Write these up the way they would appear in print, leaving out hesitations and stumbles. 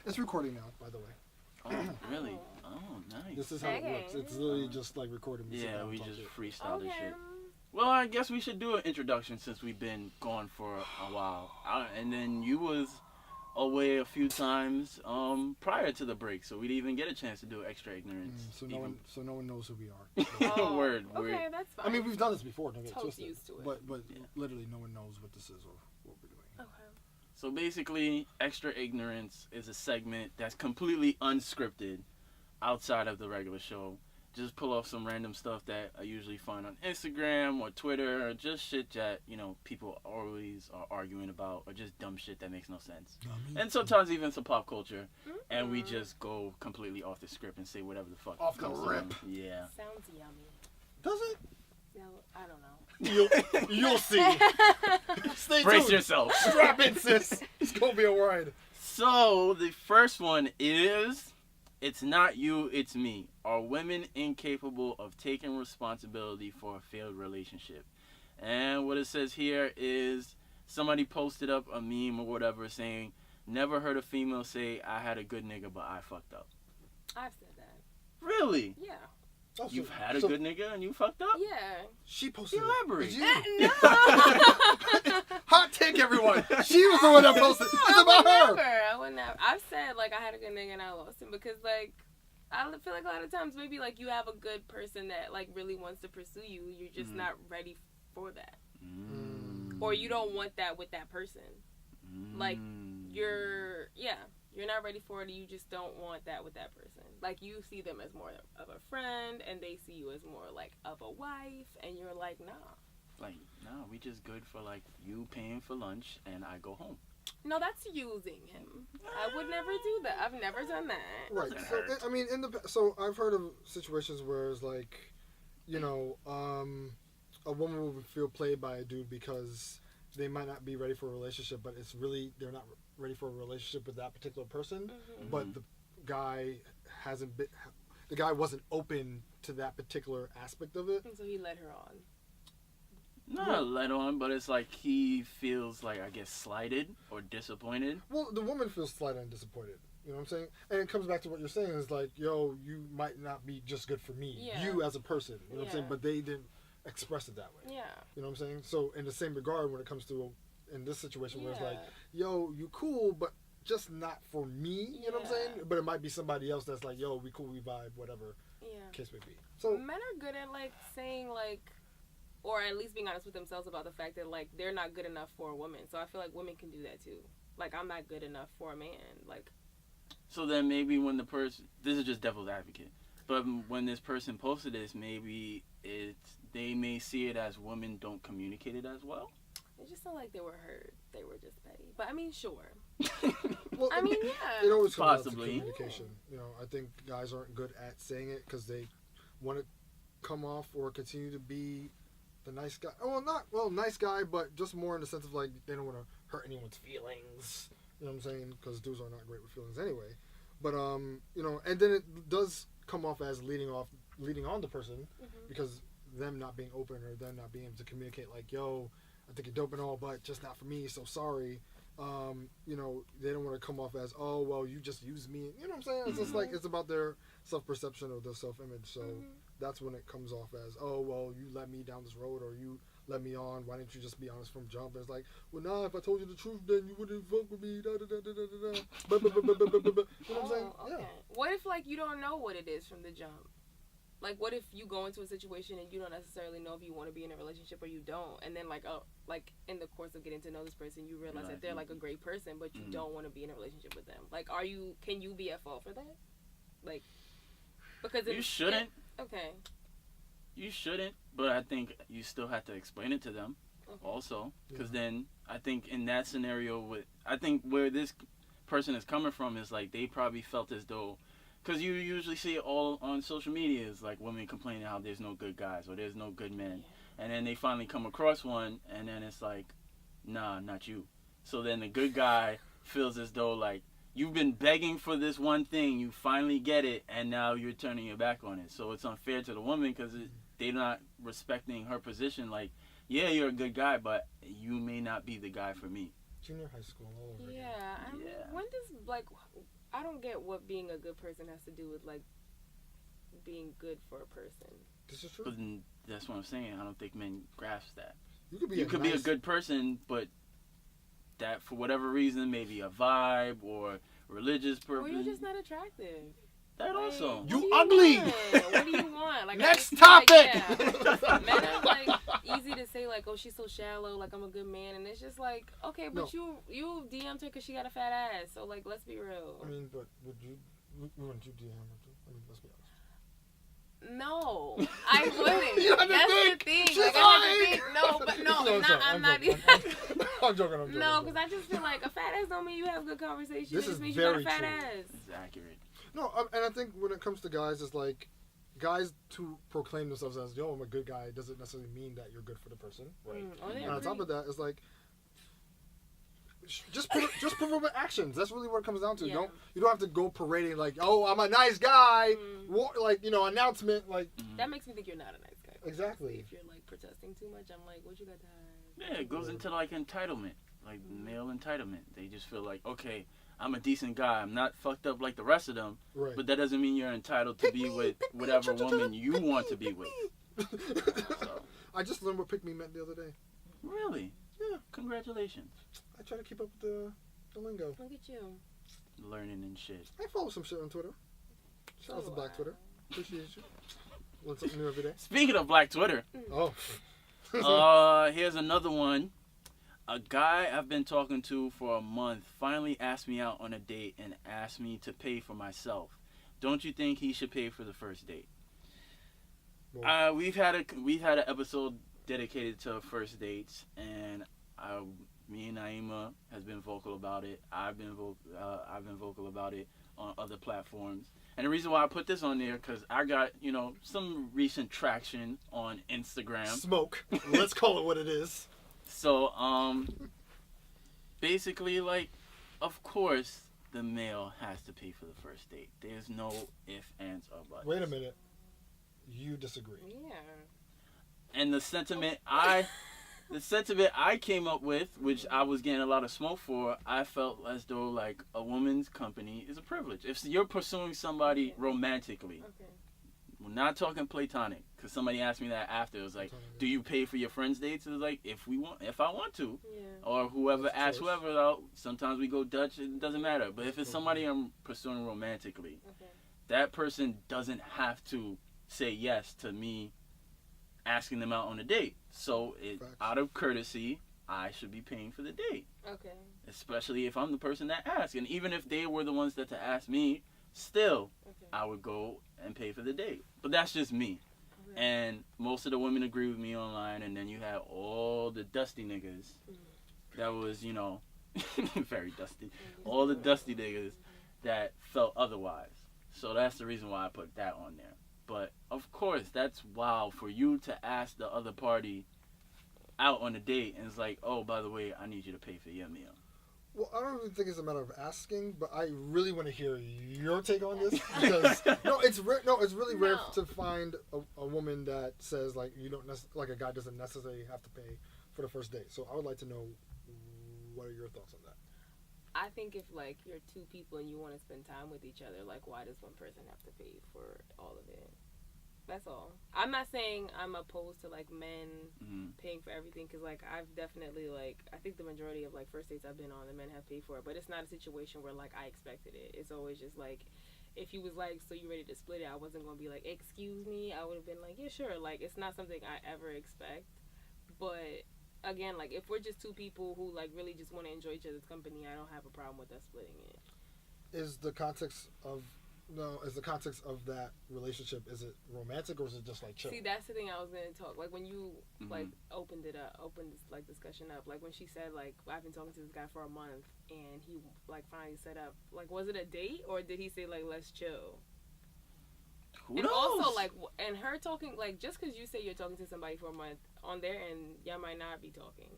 It's recording now, by the way. Oh, really? Oh, nice. This is how it works. It's literally just like recording. Yeah, we just freestyle this shit. Well, I guess we should do an introduction since we've been gone for a while. And then you was away a few times prior to the break, so we didn't even get a chance to do extra ignorance. So no one knows who we are. Oh, word. Okay, that's fine. I mean, we've done this before. Don't get Totally twisted. used to it. But literally, no one knows what this is or what we're doing. Okay. So basically, extra ignorance is a segment that's completely unscripted outside of the regular show. Just pull off some random stuff that I usually find on Instagram or Twitter, or just shit that, people always are arguing about, or just dumb shit that makes no sense. And sometimes even some pop culture, and we just go completely off the script and say whatever the fuck. Off the rip. Yeah. Sounds yummy. Does it? No, I don't know. You'll see. Stay Brace tuned. yourself. Strap in, sis. It's gonna be a ride. So the first one is, it's not you, it's me. Are women incapable of taking responsibility for a failed relationship? And what it says here is, somebody posted up a meme or whatever saying, never heard a female say, I had a good nigga, but I fucked up. I've said that. Really? Yeah. Oh, You've had a good nigga and you fucked up? Yeah. She posted Elaborate. it. No. Hot take, everyone. She was the one that posted. It's about her. I would never. I've said, like, I had a good nigga and I lost him because, like, I feel like a lot of times maybe, like, you have a good person that, like, really wants to pursue you. You're just not ready for that. Or you don't want that with that person. Like, you're not ready for it. You just don't want that with that person. Like, you see them as more of a friend, and they see you as more, like, of a wife, and you're like, nah. Like, nah, we just good for, like, you paying for lunch, and I go home. No, that's using him. I would never do that. I've never done that. Right. So, I mean, so I've heard of situations where it's like, a woman will feel played by a dude because they might not be ready for a relationship, but it's really, they're not ready for a relationship with that particular person, but the guy wasn't open to that particular aspect of it. And so he led her on. Not led on, but it's like he feels like, I guess, slighted or disappointed. Well, the woman feels slighted and disappointed. You know what I'm saying? And it comes back to what you're saying is like, yo, you might not be just good for me. Yeah. You as a person. You know what I'm saying? But they didn't express it that way. Yeah. You know what I'm saying? So in the same regard, when it comes to in this situation where it's like, yo, you cool, but just not for me. You know what I'm saying? But it might be somebody else that's like, yo, we cool, we vibe, whatever. Yeah. Case may be. So men are good at like saying like, or at least being honest with themselves about the fact that like they're not good enough for a woman. So I feel like women can do that too. Like, I'm not good enough for a man. Like. So then maybe when the person, this is just devil's advocate, but when this person posted this, maybe they may see it as women don't communicate it as well. It just sounded like they were hurt. They were just petty. But I mean, sure. well, I mean, it always comes possibly down to communication. You know, I think guys aren't good at saying it because they want to come off or continue to be the nice guy. Nice guy, but just more in the sense of like they don't want to hurt anyone's feelings. You know what I'm saying? Because dudes are not great with feelings anyway. But and then it does come off as leading on the person because them not being open or them not being able to communicate like, yo, I think you're dope and all, but just not for me. So sorry. They don't want to come off as, oh, well, you just use me. You know what I'm saying? It's just like it's about their self-perception or their self-image. So that's when it comes off as, oh, well, you let me down this road or you let me on. Why didn't you just be honest from jump? And it's like, well, nah, if I told you the truth, then you wouldn't fuck with me. Da, da, da, da, da, da. You know what I'm saying? Okay. Yeah. What if like you don't know what it is from the jump? Like, what if you go into a situation and you don't necessarily know if you want to be in a relationship or you don't, and then like in the course of getting to know this person, you realize that they're like a great person, but you don't want to be in a relationship with them. Like, can you be at fault for that? Like, because you shouldn't. Okay. You shouldn't, but I think you still have to explain it to them also, because then I think in that scenario, I think where this person is coming from is like they probably felt as though. Because you usually see it all on social media is like women complaining how there's no good guys or there's no good men. And then they finally come across one and then it's like, nah, not you. So then the good guy feels as though like you've been begging for this one thing, you finally get it, and now you're turning your back on it. So it's unfair to the woman because they're not respecting her position. Like, yeah, you're a good guy, but you may not be the guy for me. junior high school all over again. I mean, when does, like, I don't get what being a good person has to do with, like, being good for a person. This is true. But that's what I'm saying. I don't think men grasp that. You could be a good person, but that for whatever reason, maybe a vibe or religious purpose. Or you're just not attractive. That like, also. You ugly. What do you want? Like, next topic. Like, men are like easy to say like, oh, she's so shallow. Like, I'm a good man, and it's just like, okay, but you DM'd her because she got a fat ass. So like, let's be real. I mean, but wouldn't you DM her too? I mean, let's be honest. No, I wouldn't. You had to That's think. the thing. She's like, I had to think. No, but no, I'm not even. I'm joking. No, because I just feel like a fat ass don't mean you have good conversation. This it just is means very you got a fat true. ass. It's accurate. No, and I think when it comes to guys, it's like guys to proclaim themselves as, yo, I'm a good guy, doesn't necessarily mean that you're good for the person, right? And on top of that, it's like just prove it with actions. That's really what it comes down to. Yeah. You don't have to go parading like, oh, I'm a nice guy, like, you know, announcement like. That makes me think you're not a nice guy. Exactly. If you're like protesting too much, I'm like, what you got to hide? Yeah, it goes into like entitlement, like male entitlement. They just feel like, okay, I'm a decent guy. I'm not fucked up like the rest of them, Right. but that doesn't mean you're entitled to be with whatever woman you want to be with. So. I just learned what pick me meant the other day. Really? Yeah. Congratulations. I try to keep up with the lingo. Look at you. Learning and shit. I follow some shit on Twitter. Shout out to Black Twitter. Appreciate you. Learn something new every day. Speaking of Black Twitter. Oh. Here's another one. A guy I've been talking to for a month finally asked me out on a date and asked me to pay for myself. Don't you think he should pay for the first date? We've had an episode dedicated to first dates, and me and Nieema has been vocal about it. I've been vocal about it on other platforms. And the reason why I put this on there, because I got, some recent traction on Instagram. Smoke. Let's call it what it is. So, basically, like, of course, the male has to pay for the first date. There's no ifs, ands, or buts. Wait a minute. You disagree. Yeah. And the sentiment I came up with, which I was getting a lot of smoke for, I felt as though, like, a woman's company is a privilege. If you're pursuing somebody romantically, we're not talking platonic, because somebody asked me that after. It was like, do you pay for your friends' dates? It was like, if I want to. Yeah. Or whoever asks whoever out. Sometimes we go Dutch, it doesn't matter. But if it's somebody I'm pursuing romantically, that person doesn't have to say yes to me asking them out on a date. So out of courtesy, I should be paying for the date. Okay. Especially if I'm the person that asked. And even if they were the ones that to ask me, still, I would go and pay for the date. But that's just me. Okay. And most of the women agree with me online. And then you have all the dusty niggas that was, very dusty. All the dusty niggas that felt otherwise. So that's the reason why I put that on there. But, of course, that's wild for you to ask the other party out on a date. And it's like, oh, by the way, I need you to pay for your meal. Well, I don't even think it's a matter of asking, but I really want to hear your take on this. Because, it's really rare to find a woman that says, like, like a guy doesn't necessarily have to pay for the first date. So I would like to know, what are your thoughts on that? I think if, like, you're two people and you want to spend time with each other, like, why does one person have to pay for all of it? That's all. I'm not saying I'm opposed to, like, men paying for everything, because, like, I've definitely, like, I think the majority of, like, first dates I've been on, the men have paid for it, but it's not a situation where, like, I expected it. It's always just, like, if you was like, so you ready to split it, I wasn't going to be like, excuse me. I would have been like, yeah, sure. Like, it's not something I ever expect, but again, like, if we're just two people who, like, really just want to enjoy each other's company, I don't have a problem with us splitting it. Is the context of that relationship, is it romantic or is it just, like, chill? See, that's the thing I was going to talk. Like, when you, like, opened this, like, discussion up, like, when she said, like, I've been talking to this guy for a month, and he, like, finally set up, like, was it a date, or did he say, like, let's chill? Who and knows? also, like, and her talking, like, just because you say you're talking to somebody for a month, on their end, y'all might not be talking.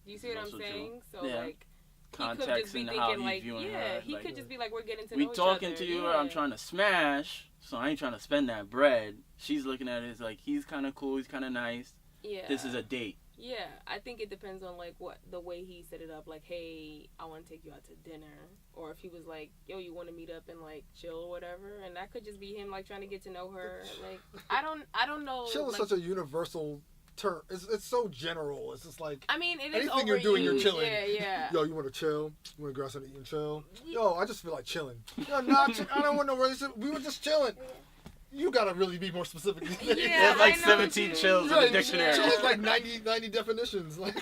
Do you see what I'm saying? True. So, yeah. like, context and how he's viewing her. He like, could just be like, we're getting to know each other. We talking to you, I'm trying to smash, so I ain't trying to spend that bread. She's looking at it as like, he's kind of cool, he's kind of nice. Yeah. This is a date. Yeah, I think it depends on like what the way he set it up. Like, hey, I want to take you out to dinner, or if he was like, yo, you want to meet up and like chill or whatever, and that could just be him like trying to get to know her. Like, I don't know. Chill is like, such a universal term. It's so general. It's just like, I mean, it is anything you're doing, you're overused. chilling. Yeah. Yo, you want to chill? You want to go outside and eat and chill? Yo, I just feel like chilling. Yo, not. I don't want no relationship. We were just chilling. You gotta really be more specific. Yeah, There's like I know 17 chills in the dictionary. Chill is like 90 definitions. Like,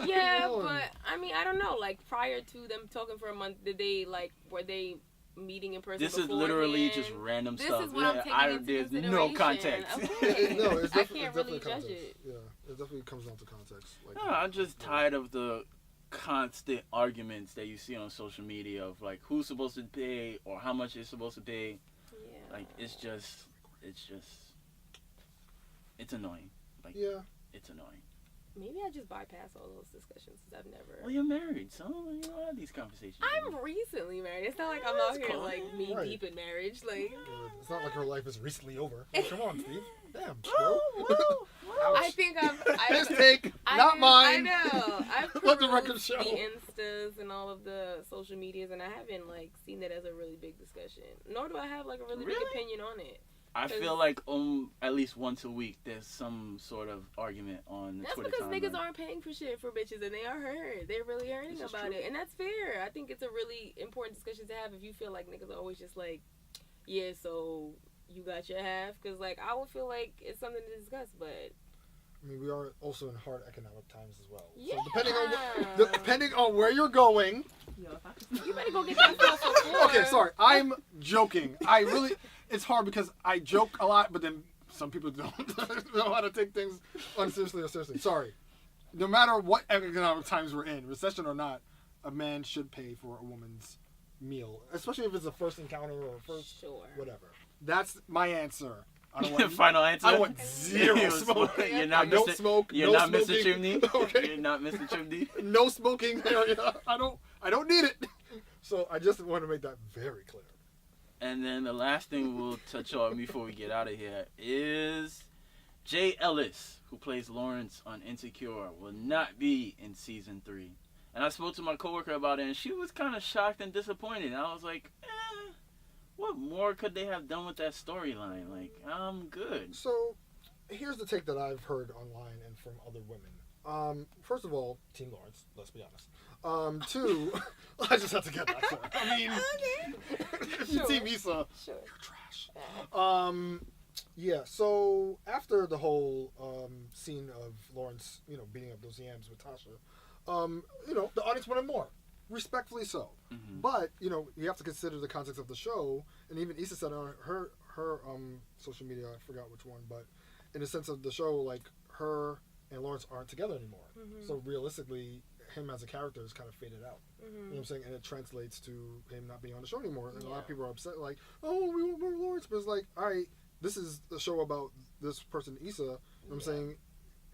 Yeah, come on. but I mean, I don't know. Like prior to them talking for a month, were they meeting in person? This is literally just beforehand? random This stuff. is what I'm taking into There's no consideration. context. Okay. No, it's I definitely, can't it's really definitely judge context. it. Yeah, it definitely comes down to context. Like, No, I'm just tired of the constant arguments that you see on social media of like who's supposed to pay or how much is supposed to pay. Yeah. Like it's annoying. Like yeah. it's annoying. Maybe I just bypass all those discussions because I've never. Well, you're married, so you don't have these conversations. I'm recently married. It's not like I'm Yeah, out it's here cool. like knee Right. deep in marriage. Like It's not like her life is recently over. Come on, Steve. Damn, bro. Whoa, whoa, whoa. I think His take, not mine. I know. I've Let the record perused show. the Instas and all of the social medias, and I haven't like seen it as a really big discussion. Nor do I have like a really big Really? opinion on it. I feel like at least once a week there's some sort of argument on the That's Twitter because niggas timeline. aren't paying for shit for bitches, and they are hurt. They're really hurting This is about true. it, and that's fair. I think it's a really important discussion to have if you feel like niggas are always just like, yeah, so you got your half, because like I would feel like it's something to discuss, but I mean, we are also in hard economic times as well. yeah. So depending on where you're going. Yo, you better go get that stuff before. Okay, sorry. I'm joking. It's hard because I joke a lot, but then some people don't know how to take things unseriously or seriously. Sorry. No matter what economic times we're in, recession or not, a man should pay for a woman's meal, especially if it's a first encounter or first whatever. That's my answer. I don't want Final answer. I want zero smoking. You're I not don't Mr. smoke. You're no not smoking. Mr. Chimney. Okay. You're not Mr. Chimney. No smoking area. I don't need it. So I just want to make that very clear. And then the last thing we'll touch on before we get out of here is Jay Ellis, who plays Lawrence on Insecure, will not be in season 3. And I spoke to my coworker about it, and she was kind of shocked and disappointed. And I was like, what more could they have done with that storyline? Like, I'm good. So here's the take that I've heard online and from other women. First of all, Team Lawrence, let's be honest. 2, I just have to get that clear. I mean, Sure. Team Issa, Sure. you're trash. Yeah, so after the whole scene of Lawrence, beating up those yams with Tasha, the audience wanted more. Respectfully so. Mm-hmm. But, you have to consider the context of the show, and even Issa said on her social media, I forgot which one, but in the sense of the show, like, her and Lawrence aren't together anymore. Mm-hmm. So realistically, him as a character is kind of faded out. Mm-hmm. You know what I'm saying? And it translates to him not being on the show anymore. And a lot of Yeah. people are upset, like, oh, we want more Lawrence. But it's like, all right, this is a show about this person, Issa. You know what I'm saying?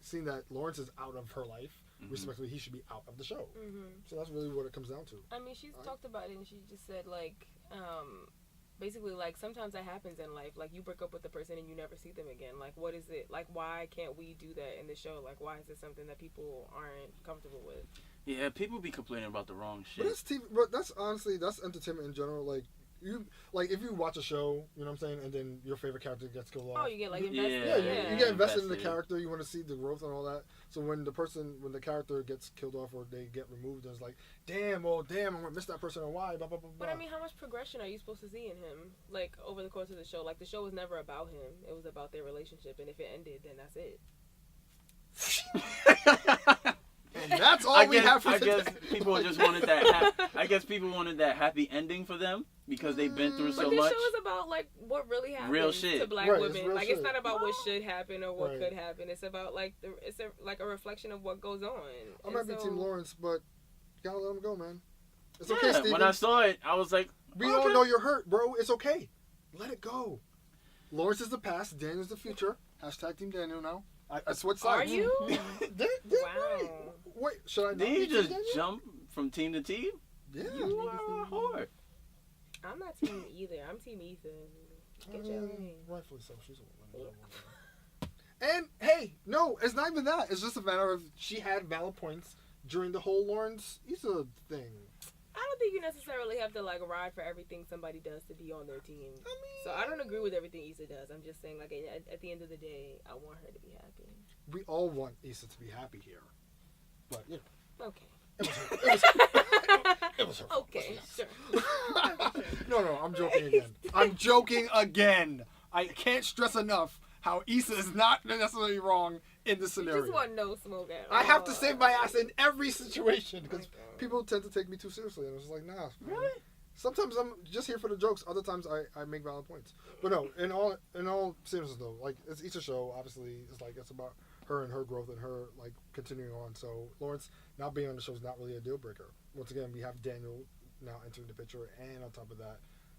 Seeing that Lawrence is out of her life, respectfully, he should be out of the show. Mm-hmm. So that's really what it comes down to. I mean, she's talked about it, and she just said, like, basically, like, sometimes that happens in life. Like, you break up with the person and you never see them again. Like, what is it? Like, why can't we do that in the show? Like, why is it something that people aren't comfortable with? Yeah, people be complaining about the wrong shit. But that's TV, but that's honestly, that's entertainment in general. Like, if you watch a show, you know what I'm saying, and then your favorite character gets killed off. Oh, you get, like, invested. Yeah, you get invested in the Invested. character. You want to see the growth and all that. So when the character gets killed off or they get removed, it's like, damn, I'm gonna miss that person or why, blah blah blah. But I mean, how much progression are you supposed to see in him, like, over the course of the show? Like, the show was never about him; it was about their relationship, and if it ended, then that's it. And that's all we have for I today. guess people just wanted that. I guess people wanted that happy ending for them because they've been through so But this much. show is about, like, what really happens Real shit. to black Right, it's women. real Like, shit. it's not about what should happen or what Right. could happen. It's about, like, it's a reflection of what goes on. I And might be so- Team Lawrence, but you gotta let him go, man. It's Yeah, okay, Steven. when I saw it, I was like, We okay. all know you're hurt, bro. It's okay. Let it go. Lawrence is the past. Daniel's the future. Hashtag Team Daniel now. I switch sides. Are you? Wow. Wait, should I not Did be you Team just Daniel? jump from team to team? Yeah. You are a whore. I'm not team either. I'm team Ethan. Get your I mean, way. rightfully so. She's a woman. And hey, no, it's not even that. It's just a matter of she had valid points during the whole Lawrence Issa thing. I don't think you necessarily have to like ride for everything somebody does to be on their team. So I don't agree with everything Issa does. I'm just saying, like, at the end of the day, I want her to be happy. We all want Issa to be happy here, but you know. Okay. It was her fault. Okay, sure. No, I'm joking again. I'm joking again. I can't stress enough how Issa is not necessarily wrong in this scenario. You just want no smoke at all. I have to save my ass in every situation because people tend to take me too seriously, and it's like, nah. Really? Sometimes I'm just here for the jokes. Other times I make valid points. But no, in all seriousness though, like it's Issa's show. Obviously, it's about her and her growth and her like continuing on. So Lawrence not being on the show is not really a deal breaker. Once again, we have Daniel now entering the picture, and on top of that,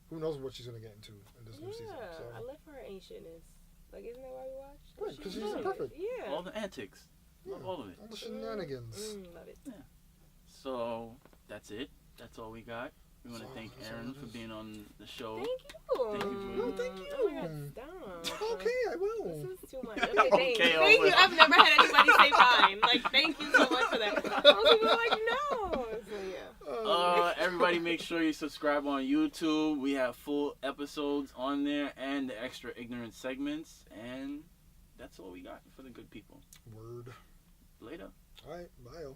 who knows what she's gonna get into in this new season. So. I love her ancientness. Like, isn't that why we watch? Right, because she's perfect. Yeah. All the antics. Yeah. All of it. All the shenanigans. Love it. Yeah. So that's it. That's all we got. We want to thank Aaron for being on the show. Thank you. Thank you. No, thank you. Oh my God, stop. Okay, I will. This is too much. Okay, Okay, thank over. you. I've never had anybody say fine. Like, thank you so much for that. Most people are like, no. So, yeah. Everybody make sure you subscribe on YouTube. We have full episodes on there and the extra ignorant segments. And that's all we got for the good people. Word. Later. All right, bye.